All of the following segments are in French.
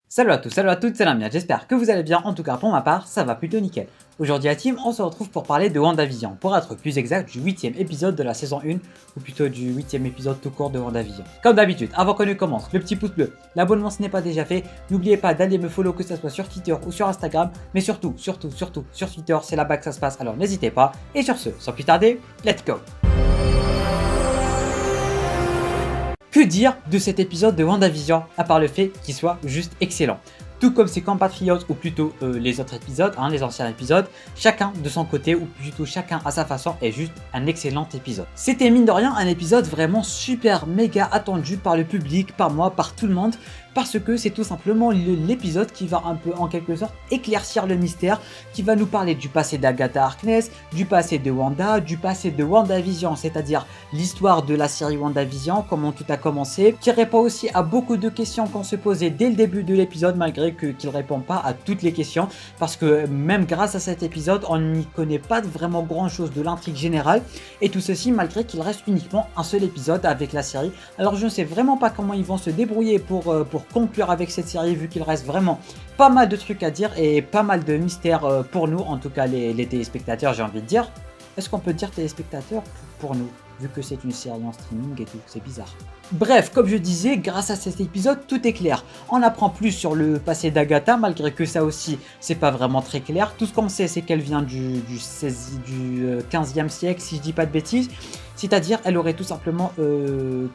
Salut à tous, salut à toutes, c'est Lamia, j'espère que vous allez bien, en tout cas pour ma part, ça va plutôt nickel. Aujourd'hui à Team, on se retrouve pour parler de WandaVision, pour être plus exact du 8ème épisode de la saison 1, ou plutôt du 8ème épisode tout court de WandaVision. Comme d'habitude, avant qu'on ne commence, le petit pouce bleu, l'abonnement ce n'est pas déjà fait, n'oubliez pas d'aller me follow que ce soit sur Twitter ou sur Instagram, mais surtout, sur Twitter, c'est là-bas que ça se passe, alors n'hésitez pas, et sur ce, sans plus tarder, let's go. Que dire de cet épisode de WandaVision, à part le fait qu'il soit juste excellent. Tout comme ses compatriotes, ou plutôt les autres épisodes, les anciens épisodes, chacun de son côté, ou plutôt chacun à sa façon, est juste un excellent épisode. C'était mine de rien un épisode vraiment super méga attendu par le public, par moi, par tout le monde, parce que c'est tout simplement l'épisode qui va un peu en quelque sorte éclaircir le mystère, qui va nous parler du passé d'Agatha Harkness, du passé de Wanda, du passé de WandaVision, c'est-à-dire l'histoire de la série WandaVision, comment tout a commencé, qui répond aussi à beaucoup de questions qu'on se posait dès le début de l'épisode, malgré qu'il ne répond pas à toutes les questions, parce que même grâce à cet épisode, on n'y connaît pas vraiment grand chose de l'intrigue générale, et tout ceci malgré qu'il reste uniquement un seul épisode avec la série. Alors je ne sais vraiment pas comment ils vont se débrouiller pour conclure avec cette série, vu qu'il reste vraiment pas mal de trucs à dire et pas mal de mystères pour nous, en tout cas les téléspectateurs, j'ai envie de dire. Est-ce qu'on peut dire téléspectateurs pour nous, vu que c'est une série en streaming et tout, c'est bizarre. Bref, comme je disais, grâce à cet épisode, tout est clair. On apprend plus sur le passé d'Agatha, malgré que ça aussi, c'est pas vraiment très clair. Tout ce qu'on sait, c'est qu'elle vient du 15e siècle, si je dis pas de bêtises. C'est-à-dire, elle aurait tout simplement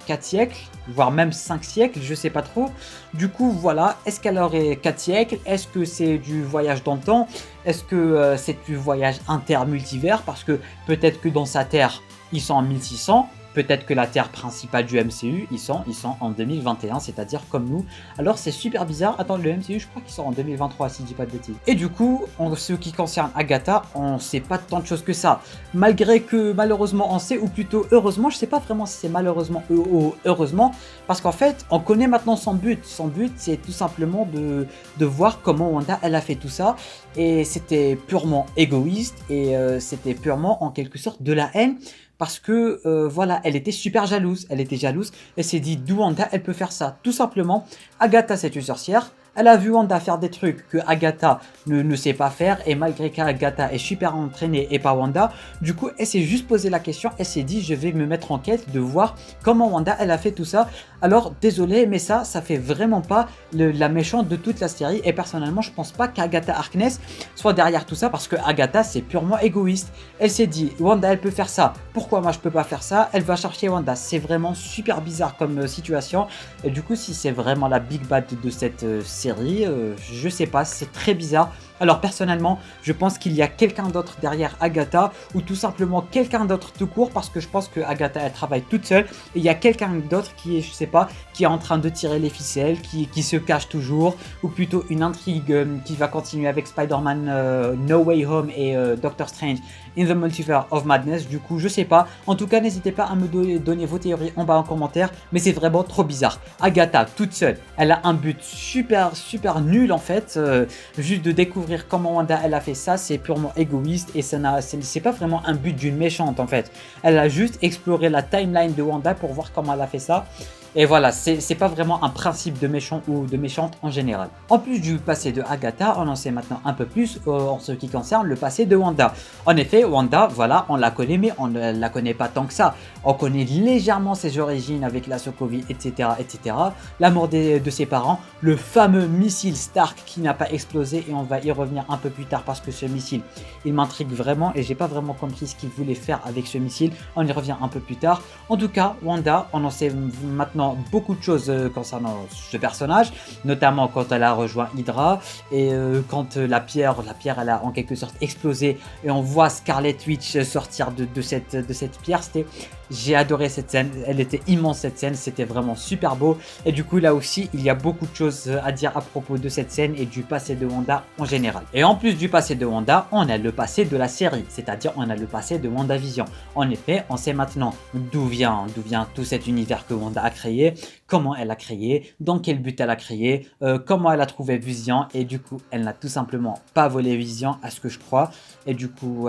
4 siècles, voire même 5 siècles, je sais pas trop. Du coup, voilà, est-ce qu'elle aurait 4 siècles? Est-ce que c'est du voyage dans le temps? Est-ce que c'est du voyage intermultivers? Parce que peut-être que dans sa terre, ils sont en 1600. Peut-être que la terre principale du MCU, ils sont en 2021, c'est-à-dire comme nous. Alors c'est super bizarre. Attends, le MCU, je crois qu'ils sont en 2023, si je dis pas de bêtises. Et du coup, en ce qui concerne Agatha, on sait pas tant de choses que ça. Malgré que malheureusement on sait, ou plutôt heureusement, je sais pas vraiment si c'est malheureusement ou heureusement, parce qu'en fait, on connaît maintenant son but. Son but, c'est tout simplement de voir comment Wanda, elle a fait tout ça. Et c'était purement égoïste, et c'était purement en quelque sorte de la haine. Parce que voilà, elle était super jalouse, elle s'est dit d'où Wanda elle peut faire ça, tout simplement. Agatha c'est une sorcière, elle a vu Wanda faire des trucs que Agatha ne sait pas faire, et malgré qu'Agatha est super entraînée et pas Wanda, du coup elle s'est juste posé la question, elle s'est dit je vais me mettre en quête de voir comment Wanda elle a fait tout ça. Alors désolé mais ça fait vraiment pas la méchante de toute la série, et personnellement je pense pas qu'Agatha Harkness soit derrière tout ça, parce que Agatha c'est purement égoïste. Elle s'est dit Wanda elle peut faire ça, pourquoi moi je peux pas faire ça? Elle va chercher Wanda, c'est vraiment super bizarre comme situation, et du coup si c'est vraiment la big bad de cette série, je sais pas, c'est très bizarre. Alors personnellement, je pense qu'il y a quelqu'un d'autre derrière Agatha, ou tout simplement quelqu'un d'autre tout court, parce que je pense que Agatha elle travaille toute seule, et il y a quelqu'un d'autre qui est, je sais pas, qui est en train de tirer les ficelles, qui se cache toujours, ou plutôt une intrigue qui va continuer avec Spider-Man No Way Home et Doctor Strange in the Multiverse of Madness. Du coup, je sais pas. En tout cas, n'hésitez pas à me donner vos théories en bas en commentaire, mais c'est vraiment trop bizarre. Agatha toute seule, elle a un but super nul en fait, juste de découvrir comment Wanda elle a fait ça, c'est purement égoïste, et c'est pas vraiment un but d'une méchante en fait. Elle a juste exploré la timeline de Wanda pour voir comment elle a fait ça. Et voilà, c'est pas vraiment un principe de méchant ou de méchante en général. En plus du passé de Agatha, on en sait maintenant un peu plus en ce qui concerne le passé de Wanda. En effet, Wanda, voilà, on la connaît, mais on ne la connaît pas tant que ça. On connaît légèrement ses origines avec la Sokovie, etc., etc. La mort de ses parents, le fameux missile Stark qui n'a pas explosé, et on va y revenir un peu plus tard parce que ce missile, il m'intrigue vraiment, et j'ai pas vraiment compris ce qu'il voulait faire avec ce missile. On y revient un peu plus tard. En tout cas, Wanda, on en sait maintenant beaucoup de choses concernant ce personnage, notamment quand elle a rejoint Hydra, et quand la pierre elle a en quelque sorte explosé, et on voit Scarlet Witch sortir de cette pierre. J'ai adoré cette scène, elle était immense cette scène, c'était vraiment super beau, et du coup là aussi il y a beaucoup de choses à dire à propos de cette scène et du passé de Wanda en général. Et en plus du passé de Wanda, on a le passé de la série, c'est-à-dire on a le passé de WandaVision. En effet, on sait maintenant d'où vient tout cet univers que Wanda a créé, créé, comment elle a créé, dans quel but elle a créé, comment elle a trouvé Vision, et du coup elle n'a tout simplement pas volé Vision à ce que je crois, et du coup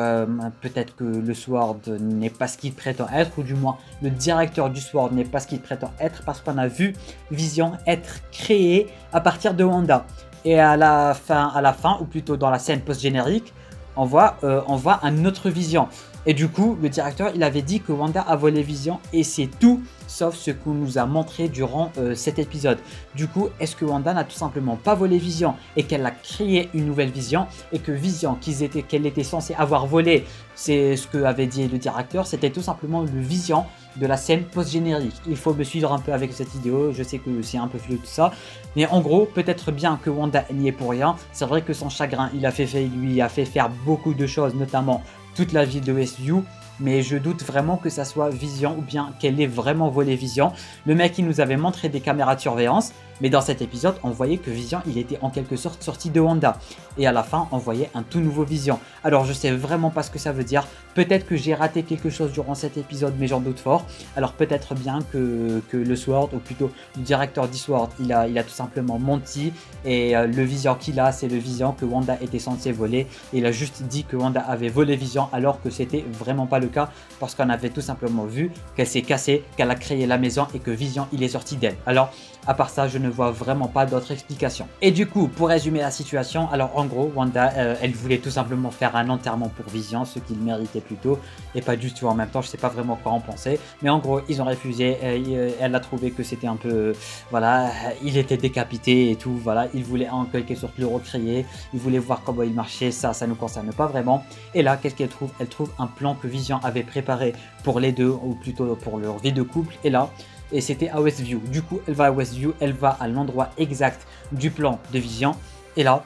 peut-être que le Sword n'est pas ce qu'il prétend être, ou du moins le directeur du Sword n'est pas ce qu'il prétend être, parce qu'on a vu Vision être créé à partir de Wanda. Et à la fin, ou plutôt dans la scène post-générique, on voit un autre Vision. Et du coup, le directeur, il avait dit que Wanda a volé Vision, et c'est tout sauf ce qu'on nous a montré durant cet épisode. Du coup, est-ce que Wanda n'a tout simplement pas volé Vision et qu'elle a créé une nouvelle Vision, et que Vision qu'elle était censée avoir volé, c'est ce que avait dit le directeur, c'était tout simplement le Vision de la scène post-générique. Il faut me suivre un peu avec cette vidéo, je sais que c'est un peu flou tout ça, mais en gros, peut-être bien que Wanda n'y est pour rien. C'est vrai que son chagrin, lui a fait faire beaucoup de choses, notamment toute la vie de Westview, mais je doute vraiment que ça soit Vision ou bien qu'elle ait vraiment volé Vision. Le mec, il nous avait montré des caméras de surveillance, mais dans cet épisode, on voyait que Vision, il était en quelque sorte sorti de Wanda. Et à la fin, on voyait un tout nouveau Vision. Alors, je sais vraiment pas ce que ça veut dire. Peut-être que j'ai raté quelque chose durant cet épisode, mais j'en doute fort. Alors, peut-être bien que le Sword, ou plutôt le directeur du Sword, il a tout simplement menti. Et le Vision qu'il a, c'est le Vision que Wanda était censé voler. Et il a juste dit que Wanda avait volé Vision, alors que c'était vraiment pas le cas. Parce qu'on avait tout simplement vu qu'elle s'est cassée, qu'elle a créé la maison et que Vision, il est sorti d'elle. Alors, à part ça, je ne vois vraiment pas d'autre explication. Et du coup, pour résumer la situation, alors en gros, Wanda, elle voulait tout simplement faire un enterrement pour Vision, ce qu'il méritait plutôt, et pas du tout en même temps, je sais pas vraiment quoi en penser, mais en gros, ils ont refusé, elle a trouvé que c'était un peu, voilà, il était décapité et tout, voilà, il voulait en quelque sorte le recréer, il voulait voir comment il marchait, ça nous concerne pas vraiment, et là, qu'est-ce qu'elle trouve? Elle trouve un plan que Vision avait préparé pour les deux, ou plutôt pour leur vie de couple, et là, et c'était à Westview. Du coup, elle va à Westview, elle va à l'endroit exact du plan de Vision, et là,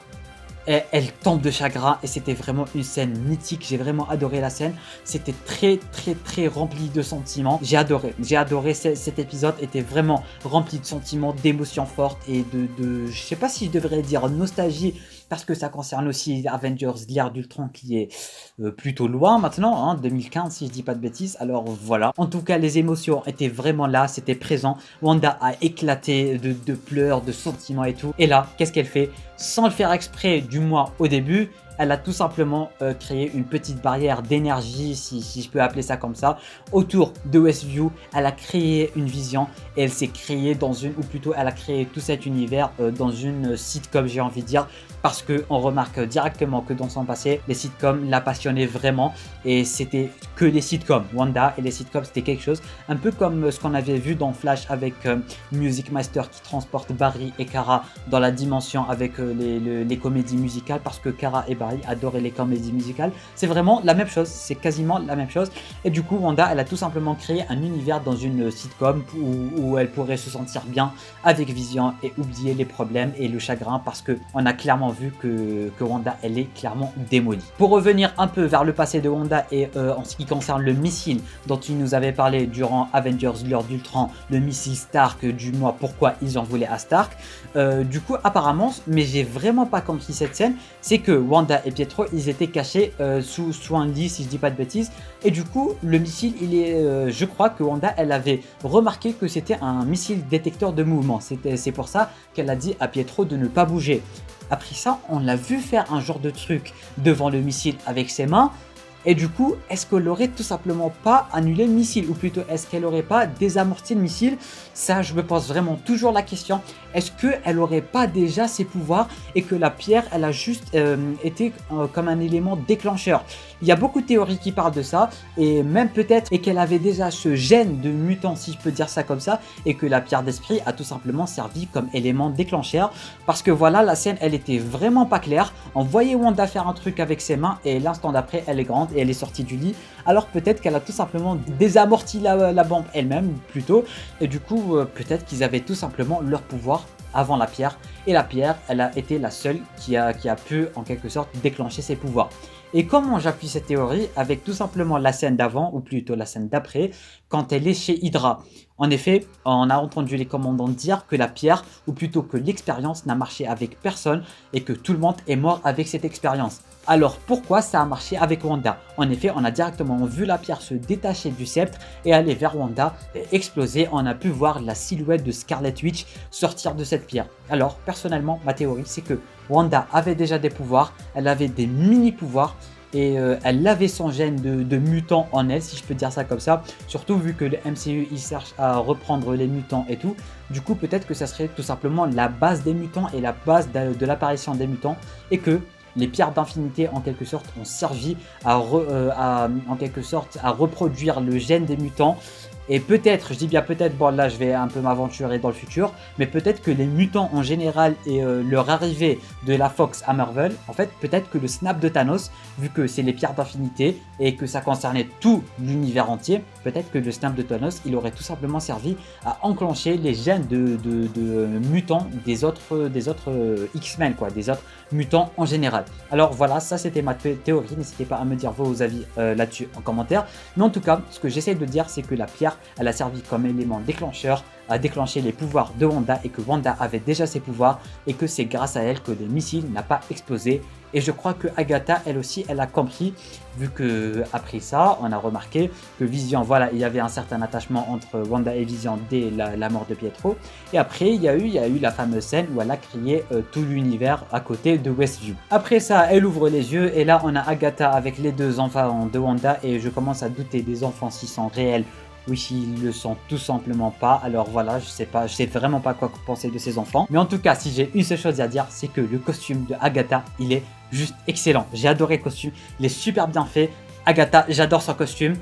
elle tombe de chagrin, et c'était vraiment une scène mythique. J'ai vraiment adoré la scène, c'était très rempli de sentiments. J'ai adoré cet épisode, était vraiment rempli de sentiments, d'émotions fortes, et je sais pas si je devrais dire nostalgie, parce que ça concerne aussi Avengers, l'ère d'Ultron, qui est plutôt loin maintenant, 2015 si je dis pas de bêtises. Alors voilà, en tout cas les émotions étaient vraiment là, c'était présent. Wanda a éclaté de pleurs, de sentiments et tout, et là qu'est-ce qu'elle fait? Sans le faire exprès, du moins au début, elle a tout simplement créé une petite barrière d'énergie, si je peux appeler ça comme ça, autour de Westview. Elle a créé une vision, et elle s'est créée dans une, ou plutôt elle a créé tout cet univers dans une sitcom, j'ai envie de dire, parce qu'on remarque directement que dans son passé, les sitcoms la passionnaient vraiment, et c'était que les sitcoms. Wanda et les sitcoms, c'était quelque chose, un peu comme ce qu'on avait vu dans Flash avec Music Master qui transporte Barry et Kara dans la dimension avec les comédies musicales, parce que Kara et Barry adoraient les comédies musicales. C'est vraiment la même chose, c'est quasiment la même chose. Et du coup, Wanda, elle a tout simplement créé un univers dans une sitcom où elle pourrait se sentir bien avec Vision et oublier les problèmes et le chagrin, parce qu'on a clairement vu que Wanda, elle est clairement démolie. Pour revenir un peu vers le passé de Wanda, et en ce qui concerne le missile dont il nous avait parlé durant Avengers, l'heure d'Ultron, le missile Stark, du moins pourquoi ils en voulaient à Stark, du coup apparemment, mais j'ai vraiment pas compris cette scène, c'est que Wanda et Pietro, ils étaient cachés sous un lit, si je dis pas de bêtises, et du coup le missile, je crois que Wanda, elle avait remarqué que c'était un missile détecteur de mouvement, c'est pour ça qu'elle a dit à Pietro de ne pas bouger. Après ça, on l'a vu faire un genre de truc devant le missile avec ses mains. Et du coup, est-ce qu'elle aurait tout simplement pas annulé le missile? Ou plutôt, est-ce qu'elle aurait pas désamorti le missile? Ça, je me pose vraiment toujours la question. Est-ce qu'elle aurait pas déjà ses pouvoirs, et que la pierre, elle a juste été comme un élément déclencheur? Il y a beaucoup de théories qui parlent de ça, et même peut-être qu'elle avait déjà ce gène de mutant, si je peux dire ça comme ça, et que la pierre d'esprit a tout simplement servi comme élément déclencheur. Parce que voilà, la scène, elle était vraiment pas claire. On voyait Wanda faire un truc avec ses mains, et l'instant d'après, elle est grande et elle est sortie du lit. Alors peut-être qu'elle a tout simplement désamorti la bombe elle-même plutôt, et du coup peut-être qu'ils avaient tout simplement leur pouvoir avant la pierre, et la pierre, elle a été la seule qui a pu en quelque sorte déclencher ses pouvoirs. Et comment j'appuie cette théorie? Avec tout simplement la scène d'avant, ou plutôt la scène d'après, quand elle est chez Hydra. En effet, on a entendu les commandants dire que la pierre, ou plutôt que l'expérience, n'a marché avec personne et que tout le monde est mort avec cette expérience. Alors pourquoi ça a marché avec Wanda? En effet, on a directement vu la pierre se détacher du sceptre et aller vers Wanda et exploser. On a pu voir la silhouette de Scarlet Witch sortir de cette pierre. Alors personnellement, ma théorie c'est que Wanda avait déjà des pouvoirs, elle avait des mini-pouvoirs et elle avait son gène de mutant en elle, si je peux dire ça comme ça, surtout vu que le MCU il cherche à reprendre les mutants et tout. Du coup peut-être que ça serait tout simplement la base des mutants et la base de l'apparition des mutants, et que les pierres d'infinité en quelque sorte ont servi en quelque sorte à reproduire le gène des mutants. Et peut-être, je dis bien peut-être, bon là je vais un peu m'aventurer dans le futur, mais peut-être que les mutants en général et leur arrivée de la Fox à Marvel, en fait peut-être que le snap de Thanos, vu que c'est les pierres d'infinité et que ça concernait tout l'univers entier, peut-être que le snap de Thanos il aurait tout simplement servi à enclencher les gènes de mutants des autres X-Men, quoi, des autres mutants en général. Alors voilà, ça c'était ma théorie, n'hésitez pas à me dire vos avis là-dessus en commentaire. Mais en tout cas, ce que j'essaie de dire c'est que la pierre elle a servi comme élément déclencheur à déclencher les pouvoirs de Wanda et que Wanda avait déjà ses pouvoirs et que c'est grâce à elle que le missile n'a pas explosé. Et je crois que Agatha, elle aussi, elle a compris, vu que après ça, on a remarqué que Vision, voilà, il y avait un certain attachement entre Wanda et Vision dès la mort de Pietro. Et après, il y a eu la fameuse scène où elle a créé tout l'univers à côté de Westview. Après ça, elle ouvre les yeux et là, on a Agatha avec les deux enfants de Wanda et je commence à douter des enfants s'ils sont réels. Oui, ils le sont tout simplement pas. Alors voilà, je sais vraiment pas quoi penser de ces enfants. Mais en tout cas, si j'ai une seule chose à dire, c'est que le costume de Agatha, il est juste excellent. J'ai adoré le costume, il est super bien fait. Agatha, j'adore son costume.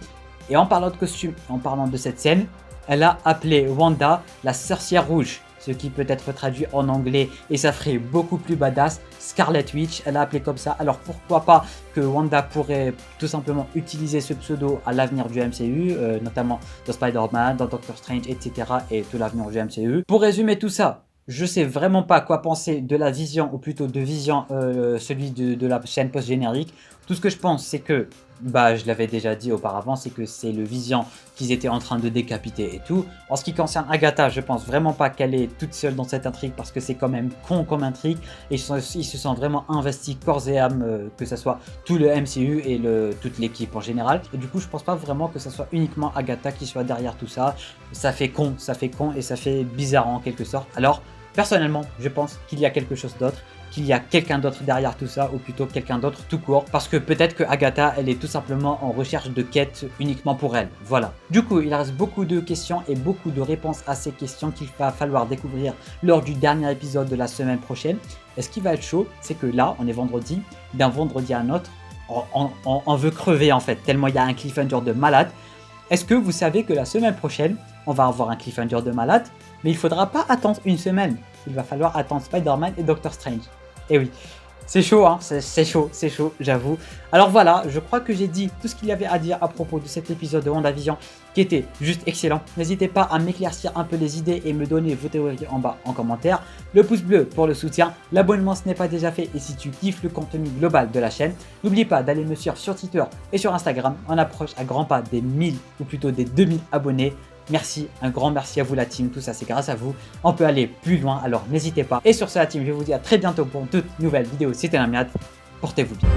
Et en parlant de costume, en parlant de cette scène, elle a appelé Wanda la sorcière rouge, ce qui peut être traduit en anglais et ça ferait beaucoup plus badass. Scarlet Witch, elle a appelé comme ça. Alors pourquoi pas que Wanda pourrait tout simplement utiliser ce pseudo à l'avenir du MCU, notamment dans Spider-Man, dans Doctor Strange, etc. et tout l'avenir du MCU. Pour résumer tout ça, je sais vraiment pas quoi penser de la Vision, ou plutôt de Vision, celui de la chaîne post-générique. Tout ce que je pense, c'est que, je l'avais déjà dit auparavant, c'est que c'est le Vision qu'ils étaient en train de décapiter et tout. En ce qui concerne Agatha, je pense vraiment pas qu'elle est toute seule dans cette intrigue parce que c'est quand même con comme intrigue. Et ils se sont vraiment investis corps et âme, que ce soit tout le MCU et toute l'équipe en général. Et du coup, je pense pas vraiment que ce soit uniquement Agatha qui soit derrière tout ça. Ça fait con et ça fait bizarre en quelque sorte. Alors, personnellement, je pense qu'il y a quelque chose d'autre, qu'il y a quelqu'un d'autre derrière tout ça, ou plutôt quelqu'un d'autre tout court, parce que peut-être que Agatha, elle est tout simplement en recherche de quête uniquement pour elle. Voilà. Du coup, il reste beaucoup de questions et beaucoup de réponses à ces questions qu'il va falloir découvrir lors du dernier épisode de la semaine prochaine. Et ce qui va être chaud, c'est que là, on est vendredi, d'un vendredi à un autre, on veut crever en fait, tellement il y a un cliffhanger de malade. Est-ce que vous savez que la semaine prochaine, on va avoir un cliffhanger de malade, mais il ne faudra pas attendre une semaine. Il va falloir attendre Spider-Man et Doctor Strange. Et oui, c'est chaud, hein, c'est chaud, j'avoue. Alors voilà, je crois que j'ai dit tout ce qu'il y avait à dire à propos de cet épisode de WandaVision qui était juste excellent. N'hésitez pas à m'éclaircir un peu les idées et me donner vos théories en bas en commentaire. Le pouce bleu pour le soutien, l'abonnement ce n'est pas déjà fait et si tu kiffes le contenu global de la chaîne, n'oublie pas d'aller me suivre sur Twitter et sur Instagram. On approche à grands pas des 1000 ou plutôt des 2000 abonnés. Merci, un grand merci à vous la team, tout ça c'est grâce à vous. On peut aller plus loin, alors n'hésitez pas. Et sur ce la team, je vous dis à très bientôt pour une toute nouvelle vidéo. C'était Namiad, portez-vous bien.